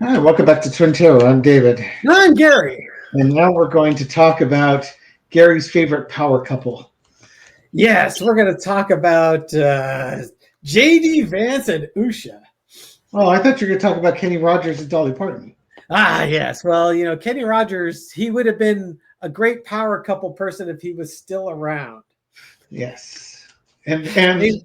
Hi, welcome back to Twin Toe. I'm David. I'm Gary. And now we're going to talk about Gary's favorite power couple. Yes, we're going to talk about JD Vance and Usha. Oh, I thought you were going to talk about Kenny Rogers and Dolly Parton. Yes. Well, Kenny Rogers, he would have been a great power couple person if he was still around. Yes. And his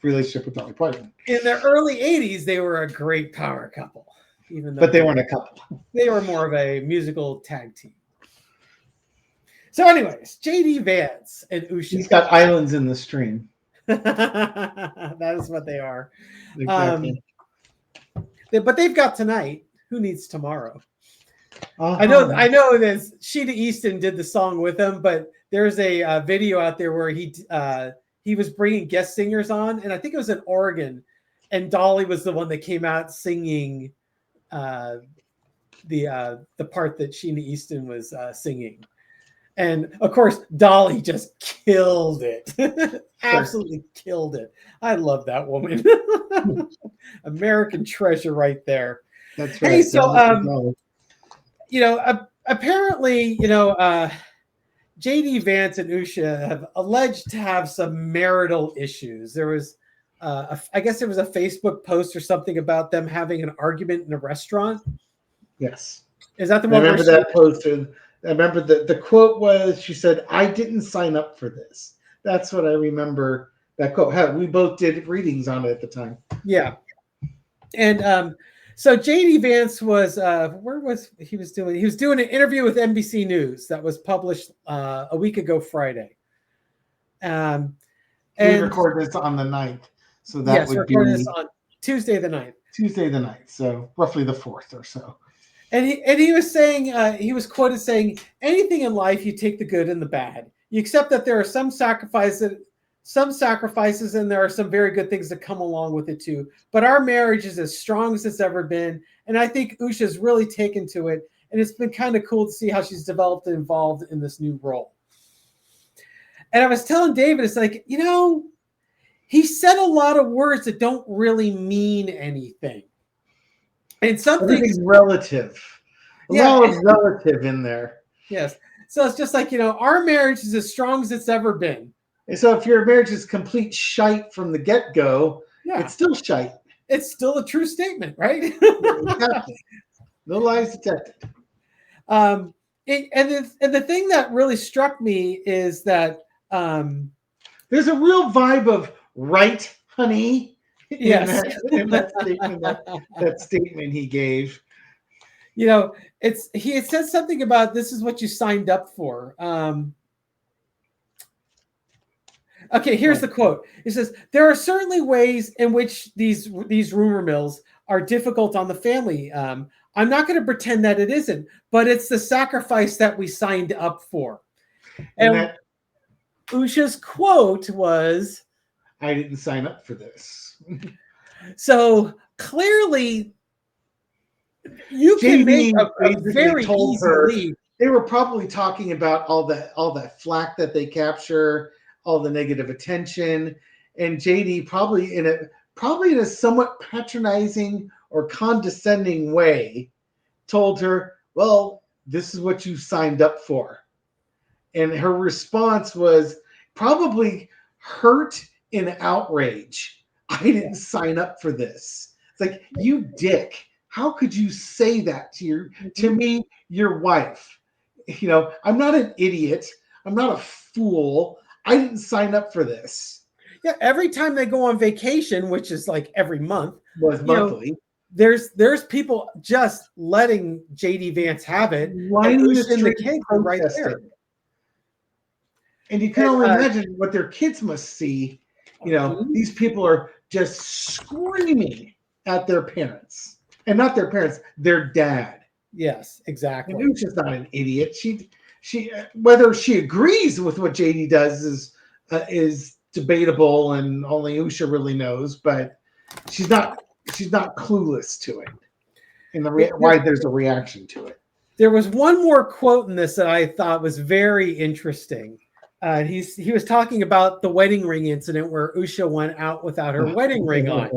relationship with Dolly Parton. In the early 80s, they were a great power couple. Even though But they weren't a couple. They were more of a musical tag team. So anyways, JD Vance and Usha. He's got islands in the stream. That is what they are. Exactly. But they've got tonight. Who needs tomorrow? Uh-huh. I know that Sheena Easton did the song with him, but there's a video out there where he was bringing guest singers on, and I think it was in Oregon, and Dolly was the one that came out singing the part that Sheena Easton was singing. And of course, Dolly just killed it. Absolutely killed it. I love that woman. American treasure right there. That's right. Hey, so apparently, JD Vance and Usha have alleged to have some marital issues. There was I guess there was a Facebook post or something about them having an argument in a restaurant. Yes. Is that the one? I remember that post. I remember the quote was, she said, "I didn't sign up for this." That's what I remember that quote. We both did readings on it at the time. Yeah. And so JD Vance was where was he was doing? He was doing an interview with NBC News that was published a week ago Friday. And we recorded this on the 9th. So that would be this on Tuesday the 9th. Tuesday the 9th. So roughly the 4th or so. And he was saying, he was quoted saying, "Anything in life, you take the good and the bad. You accept that there are some sacrifices, and there are some very good things that come along with it too. But our marriage is as strong as it's ever been. And I think Usha's really taken to it. And it's been kind of cool to see how she's developed and involved in this new role." And I was telling David, it's like, he said a lot of words that don't really mean anything. And something's relative. A lot of relative in there. Yes. So it's just like, our marriage is as strong as it's ever been. And so if your marriage is complete shite from the get-go, it's still shite. It's still a true statement, right? Exactly. No lies detected. And the thing that really struck me is that there's a real vibe of right, honey. Yes. in that statement, that statement he gave. He had said something about this is what you signed up for. Okay, here's the quote. It says, "There are certainly ways in which these rumor mills are difficult on the family. I'm not going to pretend that it isn't, but it's the sacrifice that we signed up for." And Usha's quote was, "I didn't sign up for this." So clearly, you can make a very easy lead. They were probably talking about all that flack that they capture, all the negative attention, and JD probably in a somewhat patronizing or condescending way told her, "Well, this is what you signed up for." And her response was probably hurt and outrage. "I didn't sign up for this." It's like, you dick. How could you say that to me, your wife? I'm not an idiot. I'm not a fool. I didn't sign up for this. Yeah, every time they go on vacation, which is like every month, was monthly. There's people just letting JD Vance have it. Lining the kids right there. And you can only imagine what their kids must see. These people are just screaming at their parents, and not their parents, their dad. Yes, exactly. And Usha's not an idiot. She whether she agrees with what JD does is debatable, and only Usha really knows. But she's not clueless to it, and why there's a reaction to it. There was one more quote in this that I thought was very interesting. He was talking about the wedding ring incident where Usha went out without her wedding ring on.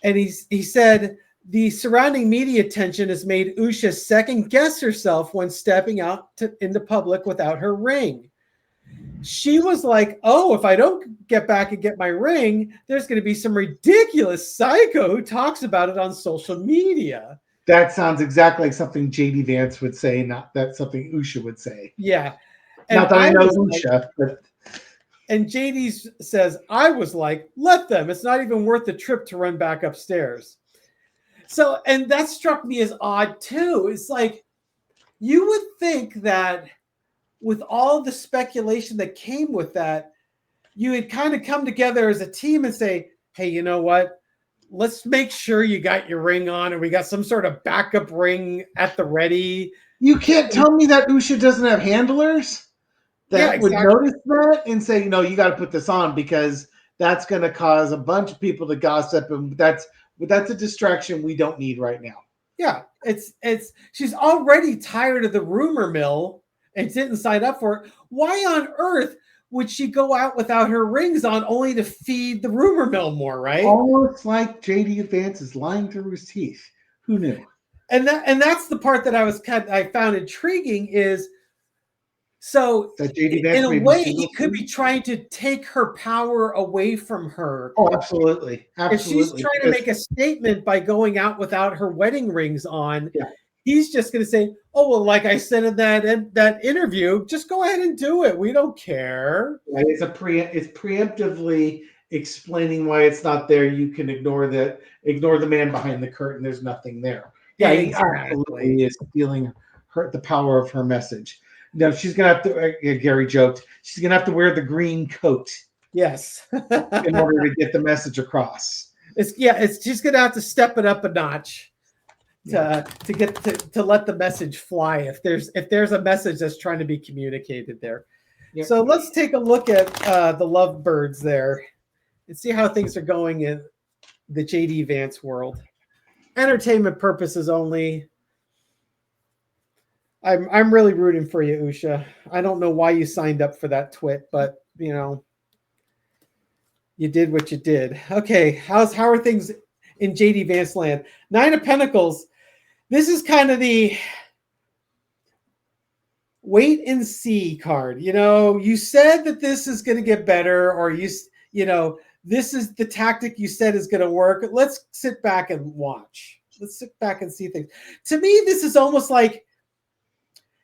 And he said, The surrounding media attention has made Usha second guess herself when stepping out into public without her ring. She was like, oh, if I don't get back and get my ring, there's going to be some ridiculous psycho who talks about it on social media. That sounds exactly like something JD Vance would say, not that something Usha would say. Yeah. And Not that I know was Usha, but and JD says, I was like, let them. It's not even worth the trip to run back upstairs. So, and that struck me as odd too. It's like, you would think that with all the speculation that came with that, you would kind of come together as a team and say, hey, you know what? Let's make sure you got your ring on and we got some sort of backup ring at the ready. you can't tell me that Usha doesn't have handlers that would notice that and say, you got to put this on because that's going to cause a bunch of people to gossip, and that's a distraction we don't need right now. Yeah, it's she's already tired of the rumor mill and didn't sign up for it. Why on earth would she go out without her rings on only to feed the rumor mill more, right? Almost like JD Vance is lying through his teeth. Who knew? And that's the part that I found intriguing is, so that JD Vance in a way he could be trying to take her power away from her. Oh, absolutely. If she's trying to make a statement by going out without her wedding rings on, yeah. He's just going to say, oh, well, like I said in that interview, just go ahead and do it. We don't care. Right? It's preemptively explaining why it's not there. You can ignore the man behind the curtain. There's nothing there. Yeah, exactly. He absolutely is stealing the power of her message. No, she's going to have to, Gary joked, she's going to have to wear the green coat. Yes. in order to get the message across. She's going to have to step it up a notch. To let the message fly if there's a message that's trying to be communicated there. Yep. So let's take a look at the lovebirds there and see how things are going in the JD Vance world. Entertainment purposes only. I'm really rooting for you, Usha. I don't know why you signed up for that twit, but you did what you did. Okay, how are things in JD Vance land? 9 of Pentacles. This is kind of the wait and see card. You said that this is going to get better, or this is the tactic you said is going to work. Let's sit back and watch. Let's sit back and see things. To me, this is almost like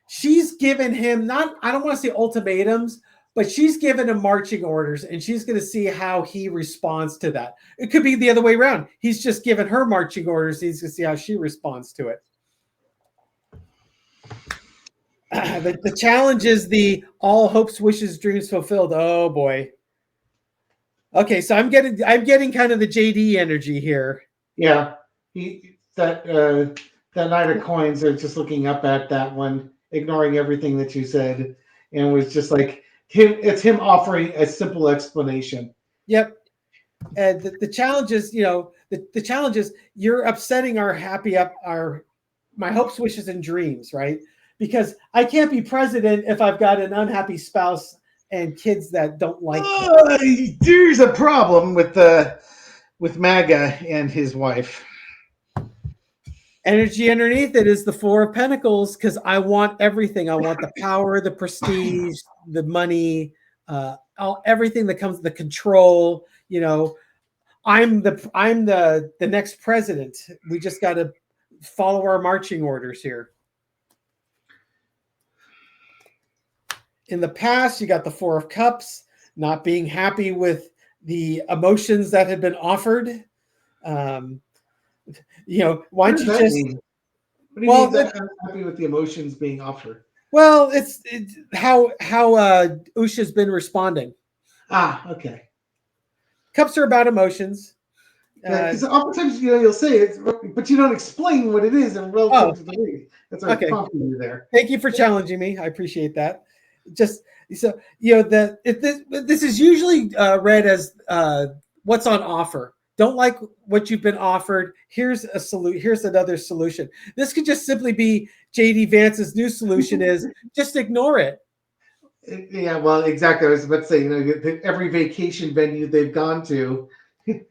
she's given him I don't want to say ultimatums, but she's given him marching orders, and she's going to see how he responds to that. It could be the other way around. He's just given her marching orders. He's going to see how she responds to it. The challenge is the all hopes, wishes, dreams fulfilled. Oh boy. Okay, so I'm getting kind of the JD energy here. Yeah, that Knight of Coins. Are just looking up at that one, ignoring everything that you said, and was just like. It's him offering a simple explanation. Yep. And the challenge is, the challenge is you're upsetting my hopes, wishes, and dreams, right? Because I can't be president if I've got an unhappy spouse and kids that don't like me. There's a problem with MAGA and his wife. Energy underneath it is the 4 of Pentacles, because I want everything. I want the power, the prestige, the money, everything that comes, the control. I'm the next president. We just got to follow our marching orders here. In the past, you got the 4 of Cups, not being happy with the emotions that had been offered. Why don't you just mean? What do you mean that I'm happy with the emotions being offered? Well, it's how Usha's been responding. Okay. Cups are about emotions. Because oftentimes, you'll say it, but you don't explain what it is in relative to the reading. That's why I'm prompting you there. Thank you for challenging me. I appreciate that. Just so this is usually read as what's on offer. Don't like what you've been offered. Here's a solution. Here's another solution. This could just simply be JD Vance's new solution is just ignore it. Yeah, well, exactly. I was about to say, every vacation venue they've gone to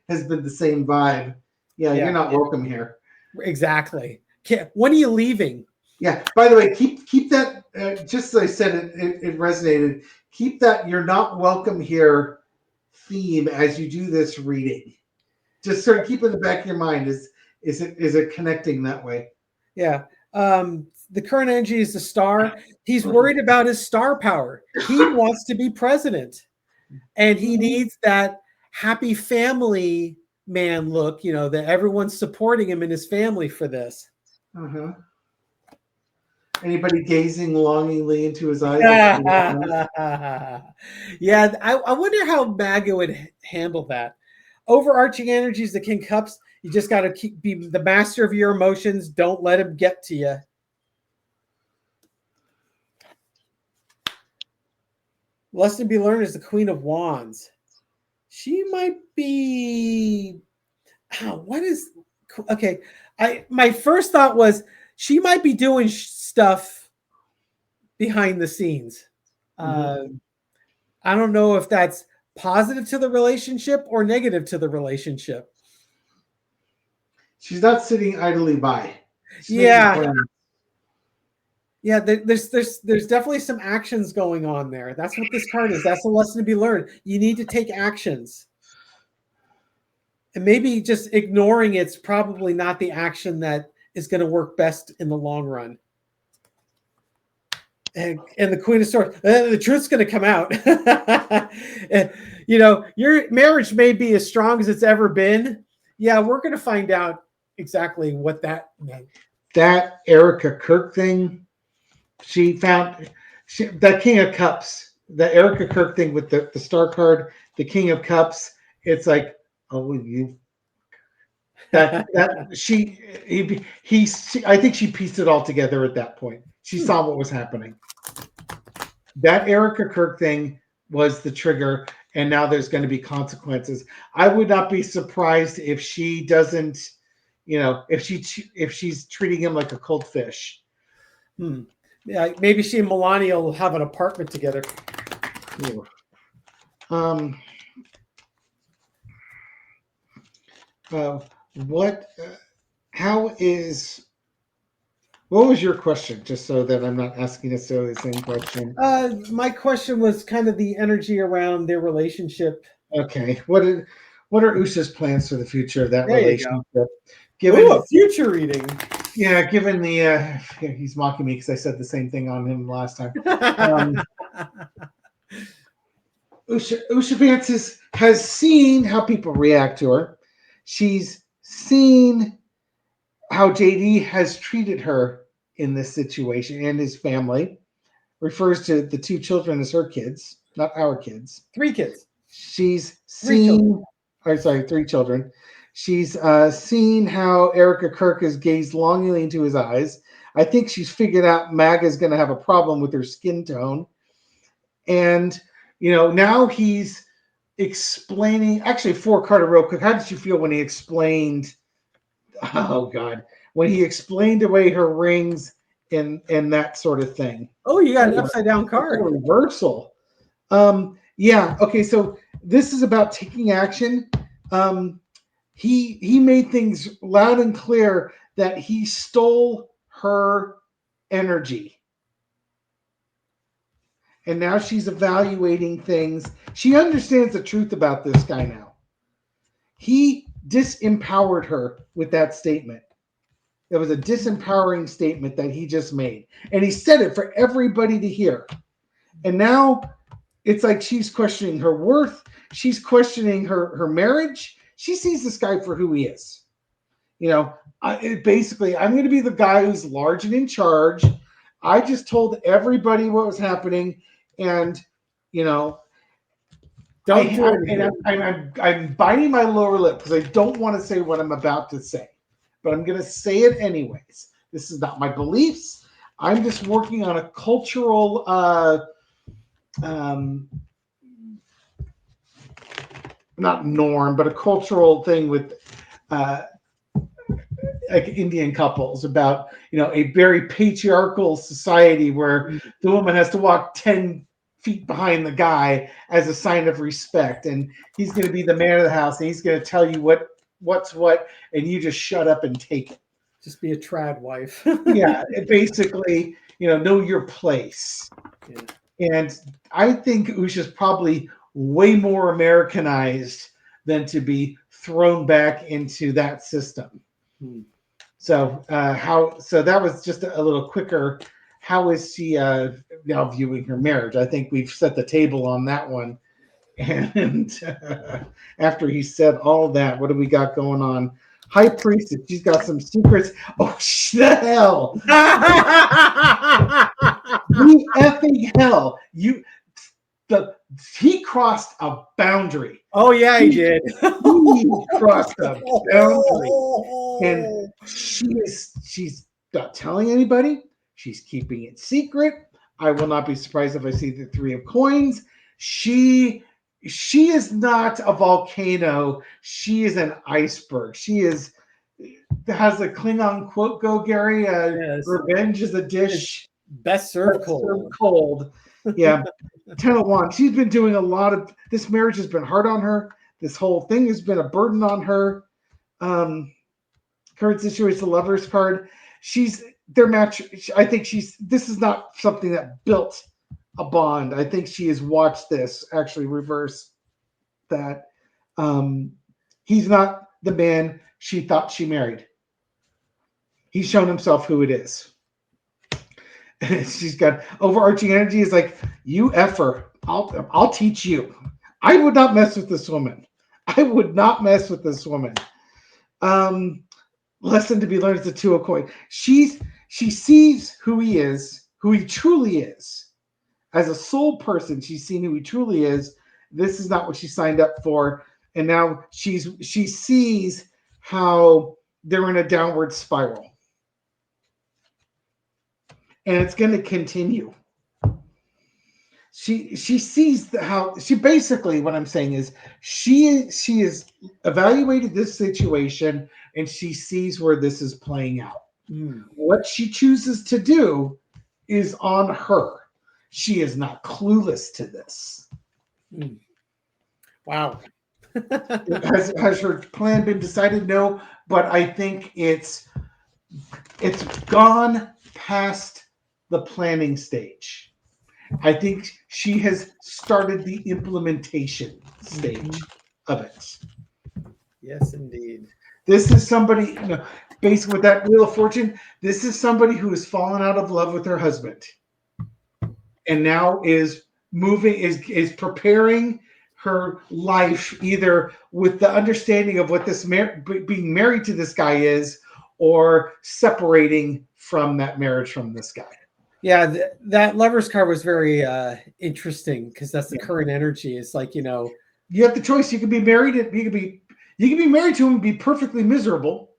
has been the same vibe. Yeah, you're not welcome here. Exactly. When are you leaving? Yeah. By the way, keep that. Just as I said, it resonated. Keep that "you're not welcome here" theme as you do this reading. Just sort of keep in the back of your mind. Is it connecting that way? Yeah. The current energy is the star. He's worried about his star power. He wants to be president, and he needs that happy family man look, that everyone's supporting him and his family for this. Uh-huh. Anybody gazing longingly into his eyes? Yeah, I wonder how MAGA would handle that. Overarching energies, the King Cups. You just got to be the master of your emotions. Don't let him get to you. Lesson to be learned is the Queen of Wands. She might be. What is okay? My first thought was she might be doing stuff behind the scenes. I don't know if that's positive to the relationship or negative to the relationship. She's not sitting idly by. She's making Yeah, plans. yeah. There's definitely some actions going on there. That's what this card is. That's a lesson to be learned. You need to take actions, and maybe just ignoring it's probably not the action that is going to work best in the long run. And the Queen of Swords, the truth's going to come out. Your marriage may be as strong as it's ever been. Yeah, we're going to find out exactly what that meant. That Erica Kirk thing, she found that King of Cups, the Erica Kirk thing with the star card, the King of Cups. It's like, oh, you that I think she pieced it all together at that point. She saw what was happening. That Erica Kirk thing was the trigger, and now there's going to be consequences. I would not be surprised if she doesn't, if she's treating him like a cold fish. Yeah, maybe she and Melania will have an apartment together. What? What was your question? Just so that I'm not asking necessarily the same question. My question was kind of the energy around their relationship. Okay. What are Usha's plans for the future of that There relationship? Given a future reading. Yeah, given the he's mocking me because I said the same thing on him last time. Usha Vance has seen how people react to her. She's seen how JD has treated her in this situation and his family. Refers to the two children as her kids, not our kids. 3 kids. She's seen, three children. She's seen how Erica Kirk has gazed longingly into his eyes. I think she's figured out MAGA is going to have a problem with her skin tone. And, now he's explaining, actually, 4 real quick. How did you feel when he explained, when he explained away her rings and that sort of thing? Oh, you got an upside down card. Reversal. Yeah. Okay. So this is about taking action. He made things loud and clear that he stole her energy. And now she's evaluating things. She understands the truth about this guy now. He disempowered her with that statement. It was a disempowering statement that he just made. And he said it for everybody to hear. And now it's like she's questioning her worth. She's questioning her marriage. She sees this guy for who he is. Basically, I'm going to be the guy who's large and in charge. I just told everybody what was happening. And, I'm biting my lower lip because I don't want to say what I'm about to say. But I'm going to say it anyways. This is not my beliefs. I'm just working on a cultural not norm, but a cultural thing with like Indian couples about, a very patriarchal society where the woman has to walk 10 feet behind the guy as a sign of respect. And he's going to be the man of the house and he's going to tell you what's what, and you just shut up and take it. Just be a trad wife. Yeah, basically, know your place. Yeah. And I think Usha's probably way more Americanized than to be thrown back into that system. Hmm. So so that was just a little quicker. How is she now viewing her marriage? I think we've set the table on that one. And after he said all that, what do we got going on? High Priestess, she's got some secrets. Oh, the hell! The effing hell! He crossed a boundary. Oh yeah, he did. He crossed a boundary, and she's not telling anybody. She's keeping it secret. I will not be surprised if I see the Three of Coins. She is not a volcano. She is an iceberg. She is has a Klingon quote go, Gary. Yes. Revenge is a dish best served cold. Cold. Yeah. 10 of Wands. She's been doing a lot of this marriage has been hard on her. This whole thing has been a burden on her. Current situation, the Lover's card. She's their match. I think this is not something that built a bond. I think she has watched this actually reverse that. He's not the man she thought she married. He's shown himself who it is. She's got overarching energy. Is like, you effer. I'll teach you. I would not mess with this woman. I would not mess with this woman. Lesson to be learned is the Two of Coins. She sees who he is, who he truly is. As a soul person, she's seen who he truly is. This is not what she signed up for. And now she sees how they're in a downward spiral. And it's going to continue. She sees how she basically, what I'm saying is she has evaluated this situation and she sees where this is playing out. What she chooses to do is on her. She is not clueless to this. Wow. Has her plan been decided? No, but I think it's gone past the planning stage. I think she has started the implementation stage of it. Yes, indeed. This is somebody, basically with that Wheel of Fortune, this is somebody who has fallen out of love with her husband and now is is preparing her life either with the understanding of what this being married to this guy is or separating from that marriage from this guy. Yeah, that Lover's card was very interesting because that's the current energy. It's like, you have the choice. You can be married. You can be married to him and be perfectly miserable,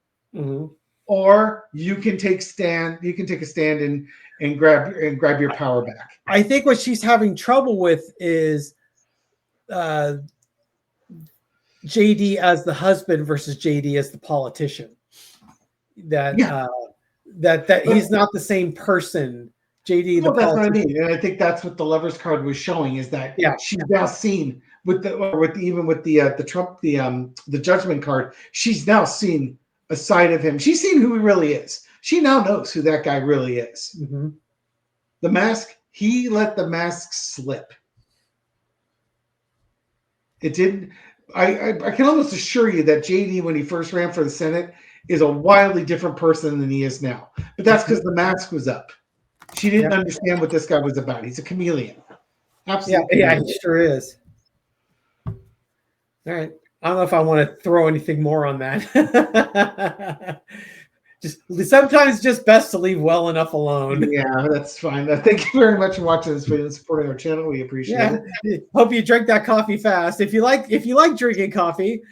or you can take stand. You can take a stand and grab your power back. I think what she's having trouble with is JD as the husband versus JD as the politician. That he's not the same person. JD, well, that's what I mean, and I think that's what the Lover's card was showing is that she's now seen with the Trump the Judgment card. She's now seen a side of him. She's seen who he really is. She now knows who that guy really is. The mask. He let the mask slip. It didn't. I can almost assure you that JD, when he first ran for the Senate, is a wildly different person than he is now. But that's because the mask was up. She didn't understand what this guy was about. He's a chameleon. Absolutely. Yeah, he sure is. All right. I don't know if I want to throw anything more on that. Sometimes just best to leave well enough alone. Yeah, that's fine. Thank you very much for watching this video and supporting our channel. We appreciate it. Hope you drink that coffee fast. If you like drinking coffee,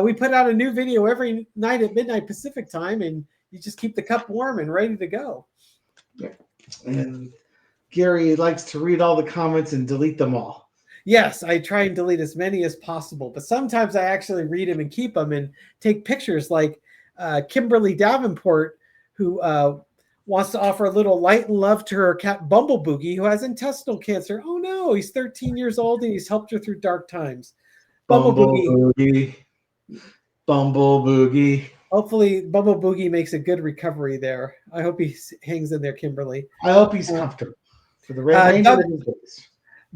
we put out a new video every night at midnight Pacific time, and you just keep the cup warm and ready to go. Yeah. And Gary likes to read all the comments and delete them all. Yes, I try and delete as many as possible, but sometimes I actually read them and keep them and take pictures, like Kimberly Davenport, who wants to offer a little light and love to her cat Bumbleboogie, who has intestinal cancer. Oh no, he's 13 years old and he's helped her through dark times. Bumbleboogie. Hopefully, Bubble Boogie makes a good recovery there. I hope he hangs in there, Kimberly. I hope he's comfortable for the remainder of his days.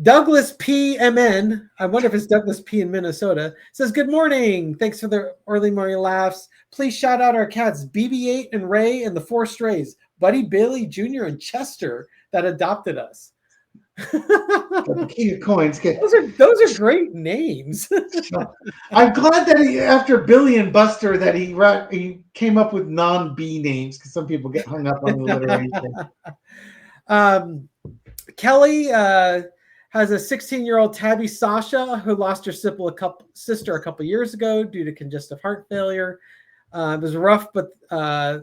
Douglas PMN, I wonder if it's Douglas P in Minnesota, says, good morning. Thanks for the early morning laughs. Please shout out our cats, BB-8 and Ray and the 4 strays, Buddy, Billy, Jr., and Chester that adopted us. The King of Coins. Those are great names. I'm glad that after Billy and Buster, that he came up with non-B names, because some people get hung up on alliteration. Kelly has a 16-year-old tabby, Sasha, who lost her sister a couple years ago due to congestive heart failure. It was rough, but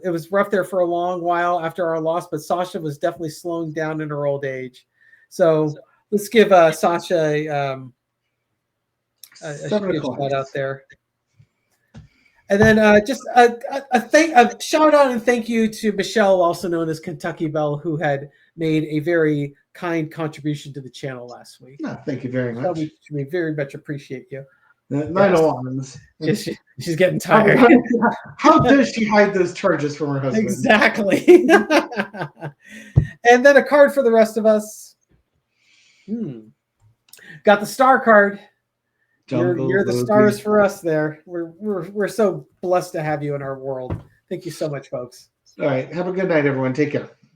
it was rough there for a long while after our loss. But Sasha was definitely slowing down in her old age. So let's give Sasha a shout out there. And then just a shout out and thank you to Michelle, also known as Kentucky Belle, who had made a very kind contribution to the channel last week. No, thank you very much. We very much appreciate you. She's getting tired. How does she hide those charges from her husband? Exactly. And then a card for the rest of us. Got the star card. You're the stars for us there. We're so blessed to have you in our world. Thank you so much, folks. All right. Have a good night, everyone. Take care.